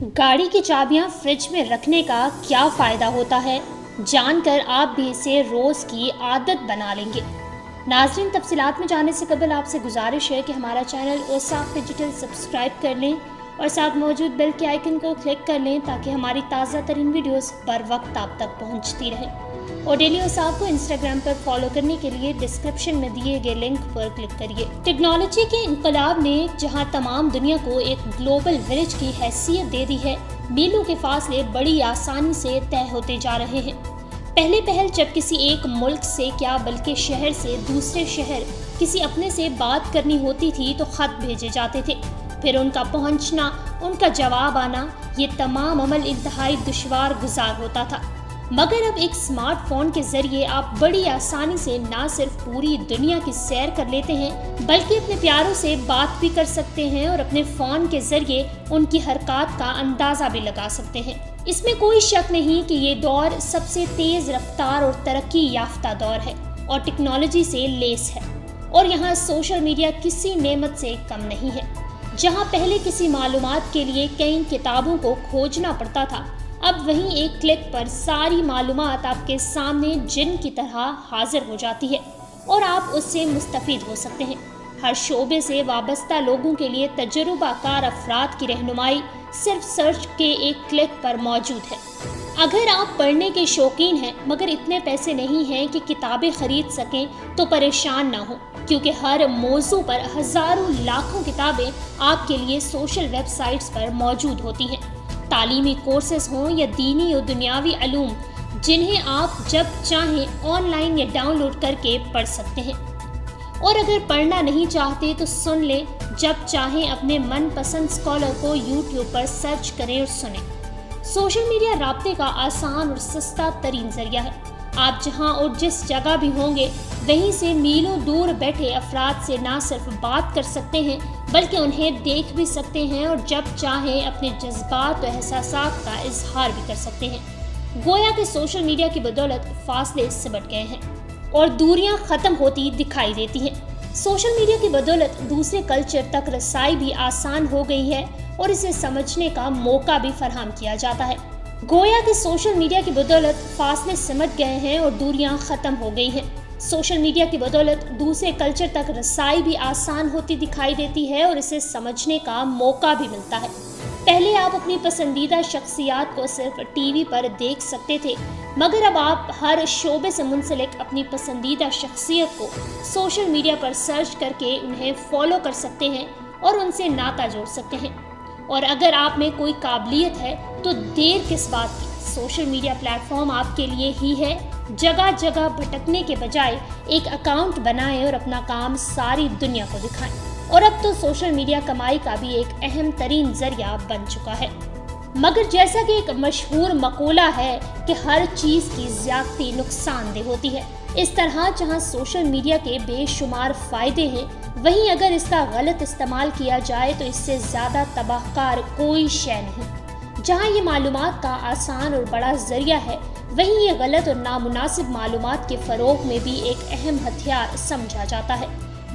گاڑی کی چابیاں فریج میں رکھنے کا کیا فائدہ ہوتا ہے، جان کر آپ بھی اسے روز کی عادت بنا لیں گے۔ ناظرین، تفصیلات میں جانے سے قبل آپ سے گزارش ہے کہ ہمارا چینل اوصاف ڈیجیٹل سبسکرائب کر لیں اور ساتھ موجود بیل کے آئیکن کو کلک کر لیں تاکہ ہماری تازہ ترین ویڈیوز بر وقت آپ تک پہنچتی رہیں۔ اور ڈیلی اوصاف کو انسٹاگرام پر فالو کرنے کے لیے ڈسکرپشن میں دیے گئے لنک پر کلک کریے۔ ٹیکنالوجی کے انقلاب نے جہاں تمام دنیا کو ایک گلوبل ولیج کی حیثیت دے دی ہے، میلوں کے فاصلے بڑی آسانی سے طے ہوتے جا رہے ہیں۔ پہلے جب کسی ایک ملک سے کیا بلکہ شہر سے دوسرے شہر کسی اپنے سے بات کرنی ہوتی تھی تو خط بھیجے جاتے تھے، پھر ان کا پہنچنا، ان کا جواب آنا، یہ تمام عمل انتہائی دشوار گزار ہوتا تھا۔ مگر اب ایک سمارٹ فون کے ذریعے آپ بڑی آسانی سے نہ صرف پوری دنیا کی سیر کر لیتے ہیں بلکہ اپنے پیاروں سے بات بھی کر سکتے ہیں اور اپنے فون کے ذریعے ان کی حرکات کا اندازہ بھی لگا سکتے ہیں۔ اس میں کوئی شک نہیں کہ یہ دور سب سے تیز رفتار اور ترقی یافتہ دور ہے اور ٹیکنالوجی سے لیس ہے، اور یہاں سوشل میڈیا کسی نعمت سے کم نہیں ہے۔ جہاں پہلے کسی معلومات کے لیے کئی کتابوں کو کھوجنا پڑتا تھا، اب وہیں ایک کلک پر ساری معلومات آپ کے سامنے جن کی طرح حاضر ہو جاتی ہے اور آپ اس سے مستفید ہو سکتے ہیں۔ ہر شعبے سے وابستہ لوگوں کے لیے تجربہ کار افراد کی رہنمائی صرف سرچ کے ایک کلک پر موجود ہے۔ اگر آپ پڑھنے کے شوقین ہیں مگر اتنے پیسے نہیں ہیں کہ کتابیں خرید سکیں تو پریشان نہ ہوں، کیونکہ ہر موضوع پر ہزاروں لاکھوں کتابیں آپ کے لیے سوشل ویب سائٹس پر موجود ہوتی ہیں۔ تعلیمی کورسز ہوں یا دینی اور دنیاوی علوم، جنہیں آپ جب چاہیں آن لائن یا ڈاؤن لوڈ کر کے پڑھ سکتے ہیں، اور اگر پڑھنا نہیں چاہتے تو سن لیں، جب چاہیں اپنے من پسند اسکالر کو یوٹیوب پر سرچ کریں اور سنیں۔ سوشل میڈیا رابطے کا آسان اور سستا ترین ذریعہ ہے۔ آپ جہاں اور جس جگہ بھی ہوں گے، وہیں سے میلوں دور بیٹھے افراد سے نہ صرف بات کر سکتے ہیں بلکہ انہیں دیکھ بھی سکتے ہیں اور جب چاہیں اپنے جذبات و احساسات کا اظہار بھی کر سکتے ہیں۔ گویا کہ سوشل میڈیا کی بدولت فاصلے سمٹ گئے ہیں اور دوریاں ختم ہوتی دکھائی دیتی ہیں۔ سوشل میڈیا کی بدولت دوسرے کلچر تک رسائی بھی آسان ہو گئی ہے اور اسے سمجھنے کا موقع بھی فراہم کیا جاتا ہے۔ گویا کہ سوشل میڈیا کی بدولت فاصلے سمٹ گئے ہیں اور دوریاں ختم ہو گئی ہیں۔ سوشل میڈیا کی بدولت دوسرے کلچر تک رسائی بھی آسان ہوتی دکھائی دیتی ہے اور اسے سمجھنے کا موقع بھی ملتا ہے۔ پہلے آپ اپنی پسندیدہ شخصیات کو صرف ٹی وی پر دیکھ سکتے تھے، مگر اب آپ ہر شعبے سے منسلک اپنی پسندیدہ شخصیت کو سوشل میڈیا پر سرچ کر کے انہیں فالو کر سکتے ہیں اور ان سے ناطہ جوڑ سکتے ہیں۔ اور اگر آپ میں کوئی قابلیت ہے تو دیر کس بات کی، سوشل میڈیا پلیٹ فارم آپ کے لیے ہی ہے۔ جگہ جگہ بھٹکنے کے بجائے ایک اکاؤنٹ بنائیں اور اپنا کام ساری دنیا کو دکھائیں۔ اور اب تو سوشل میڈیا کمائی کا بھی ایک اہم ترین ذریعہ بن چکا ہے۔ مگر جیسا کہ ایک مشہور مقولہ ہے کہ ہر چیز کی زیادتی نقصان دہ ہوتی ہے، اس طرح جہاں سوشل میڈیا کے بے شمار فائدے ہیں، وہیں اگر اس کا غلط استعمال کیا جائے تو اس سے زیادہ تباہ کار کوئی شے نہیں۔ جہاں یہ معلومات کا آسان اور بڑا ذریعہ ہے، وہیں یہ غلط اور نامناسب معلومات کے فروغ میں بھی ایک اہم ہتھیار سمجھا جاتا ہے۔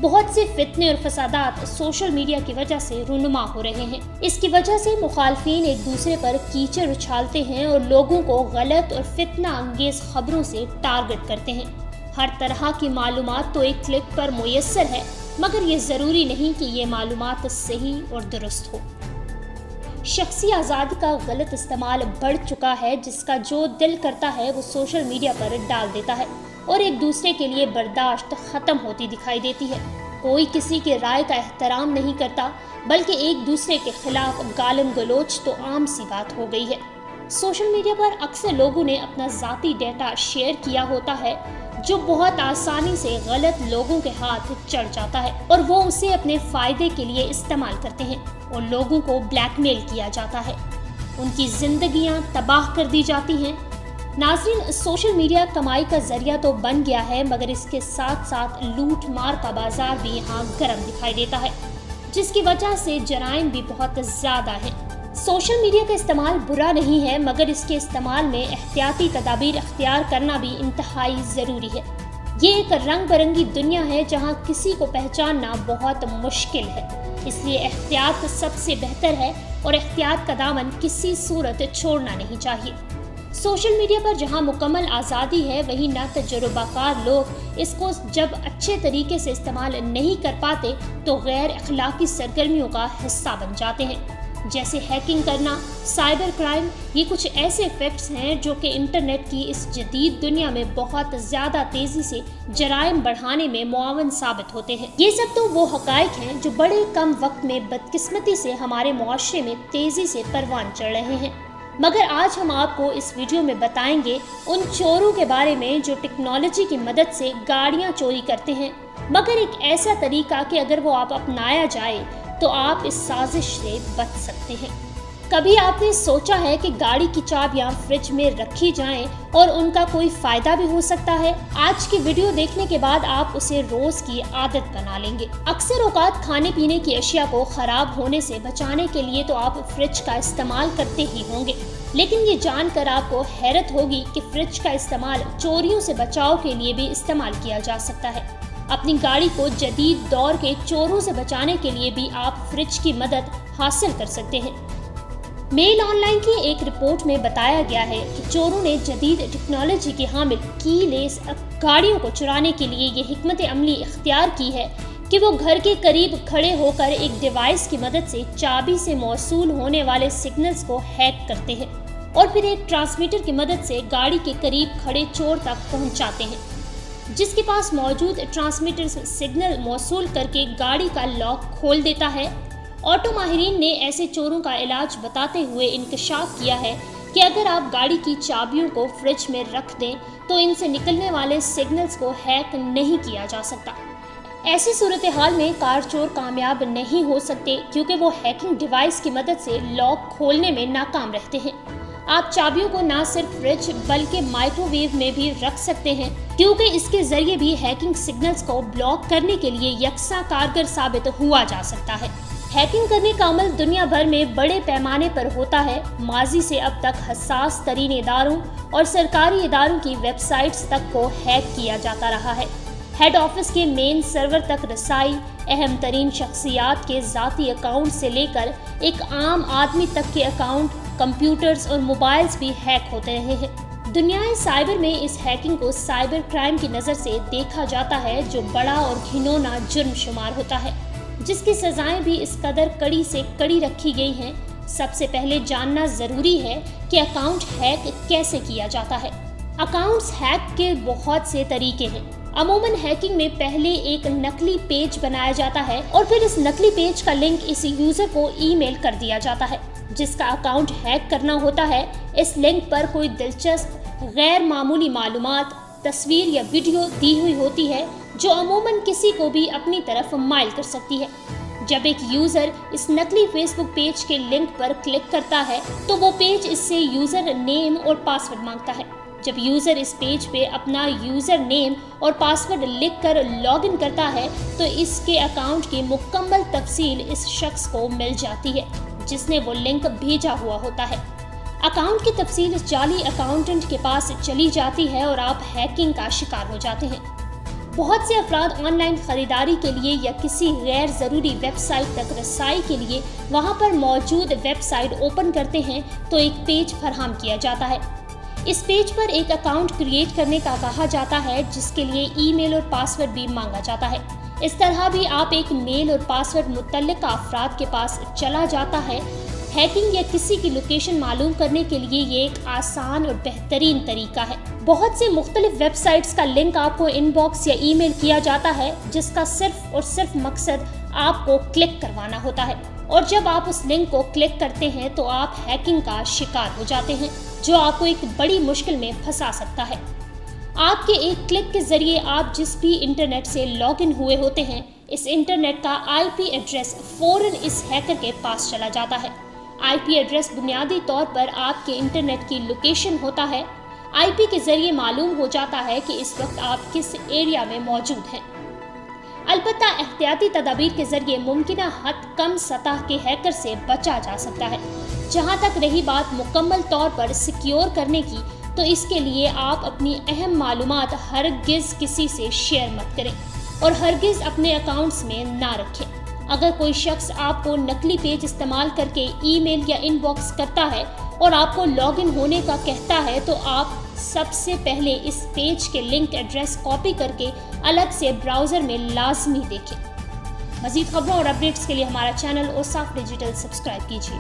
بہت سے فتنے اور فسادات سوشل میڈیا کی وجہ سے رونما ہو رہے ہیں۔ اس کی وجہ سے مخالفین ایک دوسرے پر کیچڑ اچھالتے ہیں اور لوگوں کو غلط اور فتنہ انگیز خبروں سے ٹارگٹ کرتے ہیں۔ ہر طرح کی معلومات تو ایک کلک پر میسر ہے، مگر یہ ضروری نہیں کہ یہ معلومات صحیح اور درست ہو۔ شخصی آزادی کا غلط استعمال بڑھ چکا ہے، جس کا جو دل کرتا ہے وہ سوشل میڈیا پر ڈال دیتا ہے اور ایک دوسرے کے لیے برداشت ختم ہوتی دکھائی دیتی ہے۔ کوئی کسی کی رائے کا احترام نہیں کرتا بلکہ ایک دوسرے کے خلاف گالم گلوچ تو عام سی بات ہو گئی ہے۔ سوشل میڈیا پر اکثر لوگوں نے اپنا ذاتی ڈیٹا شیئر کیا ہوتا ہے جو بہت آسانی سے غلط لوگوں کے ہاتھ چڑھ جاتا ہے اور وہ اسے اپنے فائدے کے لیے استعمال کرتے ہیں اور لوگوں کو بلیک میل کیا جاتا ہے، ان کی زندگیاں تباہ کر دی جاتی ہیں۔ ناظرین، سوشل میڈیا کمائی کا ذریعہ تو بن گیا ہے، مگر اس کے ساتھ ساتھ لوٹ مار کا بازار بھی یہاں گرم دکھائی دیتا ہے، جس کی وجہ سے جرائم بھی بہت زیادہ ہیں۔ سوشل میڈیا کا استعمال برا نہیں ہے، مگر اس کے استعمال میں احتیاطی تدابیر اختیار کرنا بھی انتہائی ضروری ہے۔ یہ ایک رنگ برنگی دنیا ہے جہاں کسی کو پہچاننا بہت مشکل ہے۔ اس لیے احتیاط سب سے بہتر ہے اور احتیاط کا دامن کسی صورت چھوڑنا نہیں چاہیے۔ سوشل میڈیا پر جہاں مکمل آزادی ہے، وہیں نہ تجربہ کار لوگ اس کو جب اچھے طریقے سے استعمال نہیں کر پاتے تو غیر اخلاقی سرگرمیوں کا حصہ بن جاتے ہیں، جیسے ہیکنگ کرنا، سائبر کرائم۔ یہ کچھ ایسے فیکٹس ہیں جو کہ انٹرنیٹ کی اس جدید دنیا میں بہت زیادہ تیزی سے جرائم بڑھانے میں معاون ثابت ہوتے ہیں۔ یہ سب تو وہ حقائق ہیں جو بڑے کم وقت میں بدقسمتی سے ہمارے معاشرے میں تیزی سے پروان چڑھ رہے ہیں، مگر آج ہم آپ کو اس ویڈیو میں بتائیں گے ان چوروں کے بارے میں جو ٹیکنالوجی کی مدد سے گاڑیاں چوری کرتے ہیں، مگر ایک ایسا طریقہ کہ اگر وہ اپنایا جائے تو آپ اس سازش سے بچ سکتے ہیں۔ کبھی آپ نے سوچا ہے کہ گاڑی کی چابیاں فریج میں رکھی جائیں اور ان کا کوئی فائدہ بھی ہو سکتا ہے؟ آج کی ویڈیو دیکھنے کے بعد آپ اسے روز کی عادت بنا لیں گے۔ اکثر اوقات کھانے پینے کی اشیاء کو خراب ہونے سے بچانے کے لیے تو آپ فریج کا استعمال کرتے ہی ہوں گے، لیکن یہ جان کر آپ کو حیرت ہوگی کہ فریج کا استعمال چوریوں سے بچاؤ کے لیے بھی استعمال کیا جا سکتا ہے۔ اپنی گاڑی کو جدید دور کے چوروں سے بچانے کے لیے بھی آپ فریج کی مدد حاصل کر سکتے ہیں۔ میل آن لائن کی ایک رپورٹ میں بتایا گیا ہے کہ چوروں نے جدید ٹیکنالوجی کے حامل کی لیس گاڑیوں کو چرانے کے لیے یہ حکمت عملی اختیار کی ہے کہ وہ گھر کے قریب کھڑے ہو کر ایک ڈیوائس کی مدد سے چابی سے موصول ہونے والے سگنلز کو ہیک کرتے ہیں اور پھر ایک ٹرانسمیٹر کی مدد سے گاڑی کے قریب کھڑے چور تک پہنچاتے ہیں، جس کے پاس موجود ٹرانسمیٹر سگنل موصول کر کے گاڑی کا لاک کھول دیتا ہے۔ آٹو ماہرین نے ایسے چوروں کا علاج بتاتے ہوئے انکشاف کیا ہے کہ اگر آپ گاڑی کی چابیوں کو فریج میں رکھ دیں تو ان سے نکلنے والے سگنلز کو ہیک نہیں کیا جا سکتا۔ ایسی صورتحال میں کار چور کامیاب نہیں ہو سکتے کیونکہ وہ ہیکنگ ڈیوائس کی مدد سے لاک کھولنے میں ناکام رہتے ہیں۔ آپ چابیوں کو نہ صرف فریج بلکہ مائکرو ویو میں بھی رکھ سکتے ہیں کیونکہ اس کے ذریعے بھی ہیکنگ سگنلز کو بلاک کرنے کے لیے یکساں کارگر ثابت ہوا جا سکتا ہے۔ ہیکنگ کرنے کا عمل دنیا بھر میں بڑے پیمانے پر ہوتا ہے۔ ماضی سے اب تک حساس ترین اداروں اور سرکاری اداروں کی ویب سائٹس تک کو ہیک کیا جاتا رہا ہے۔ ہیڈ آفس کے مین سرور تک رسائی، اہم ترین شخصیات کے ذاتی اکاؤنٹ سے لے کر ایک عام آدمی تک کے اکاؤنٹ، کمپیوٹرز اور موبائلز بھی ہیک ہوتے رہے ہیں۔ دنیا سائبر میں اس ہیکنگ کو سائبر کرائم کی نظر سے دیکھا جاتا ہے جو بڑا اور گھنونا جرم شمار ہوتا ہے، جس کی سزائیں بھی اس قدر کڑی سے کڑی رکھی گئی ہیں۔ سب سے پہلے جاننا ضروری ہے کہ اکاؤنٹ ہیک کیسے کیا جاتا ہے۔ اکاؤنٹس ہیک کے بہت سے طریقے ہیں۔ عموماً ہیکنگ میں پہلے ایک نقلی پیج بنایا جاتا ہے اور پھر اس نقلی پیج کا لنک اس یوزر کو ای میل کر دیا جاتا ہے جس کا اکاؤنٹ ہیک کرنا ہوتا ہے۔ اس لنک پر کوئی دلچسپ غیر معمولی معلومات، تصویر یا ویڈیو دی ہوئی ہوتی ہے جو عموماً کسی کو بھی اپنی طرف مائل کر سکتی ہے۔ جب ایک یوزر اس نقلی فیس بک پیج کے لنک پر کلک کرتا ہے تو وہ پیج اس سے یوزر نیم اور پاسورڈ مانگتا ہے۔ جب یوزر اس پیج پہ اپنا یوزر نیم اور پاسورڈ لکھ کر لاگ ان کرتا ہے تو اس کے اکاؤنٹ کی مکمل تفصیل اس شخص کو مل جاتی ہے جس نے وہ لنک بھیجا ہوا ہوتا ہے۔ اکاؤنٹ کی تفصیل اس جعلی اکاؤنٹنٹ کے پاس چلی جاتی ہے اور آپ ہیکنگ کا شکار ہو جاتے ہیں۔ بہت سے افراد آن لائن خریداری کے لیے یا کسی غیر ضروری ویب سائٹ تک رسائی کے لیے وہاں پر موجود ویب سائٹ اوپن کرتے ہیں تو ایک پیج فراہم کیا جاتا ہے۔ اس پیج پر ایک اکاؤنٹ کریٹ کرنے کا کہا جاتا ہے جس کے لیے ای میل اور پاسورڈ بھی مانگا جاتا ہے۔ اس طرح بھی آپ ایک میل اور پاسورڈ متعلقہ افراد کے پاس چلا جاتا ہے۔ ہیکنگ یا کسی کی لوکیشن معلوم کرنے کے لیے یہ ایک آسان اور بہترین طریقہ ہے۔ بہت سے مختلف ویب سائٹس کا لنک آپ کو ان باکس یا ای میل کیا جاتا ہے جس کا صرف اور صرف مقصد آپ کو کلک کروانا ہوتا ہے، اور جب آپ اس لنک کو کلک کرتے ہیں تو آپ ہیکنگ کا شکار ہو جاتے ہیں جو آپ کو ایک بڑی مشکل میں پھنسا سکتا ہے۔ آپ کے ایک کلک کے ذریعے آپ جس بھی انٹرنیٹ سے لاگ ان ہوئے ہوتے ہیں اس انٹرنیٹ کا آئی پی ایڈریس فوراً اس ہیکر کے پاس چلا جاتا ہے۔ آئی پی ایڈریس بنیادی طور پر آپ کے انٹرنیٹ کی لوکیشن ہوتا ہے۔ آئی پی کے ذریعے معلوم ہو جاتا ہے کہ اس وقت آپ کس ایریا میں موجود ہیں۔ البتہ احتیاطی تدابیر کے ذریعے ممکنہ حد کم سطح کے ہیکر سے بچا جا سکتا ہے۔ جہاں تک رہی بات مکمل طور پر سیکیور کرنے کی تو اس کے لیے آپ اپنی اہم معلومات ہرگز کسی سے شیئر مت کریں اور ہرگز اپنے اکاؤنٹس میں نہ رکھیں۔ اگر کوئی شخص آپ کو نقلی پیج استعمال کر کے ای میل یا ان باکس کرتا ہے اور آپ کو لاگ ان ہونے کا کہتا ہے تو آپ سب سے پہلے اس پیج کے لنک ایڈریس کاپی کر کے الگ سے براؤزر میں لازمی دیکھیں۔ مزید خبروں اور اپڈیٹس کے لیے ہمارا چینل اوصاف ڈیجیٹل سبسکرائب کیجیے۔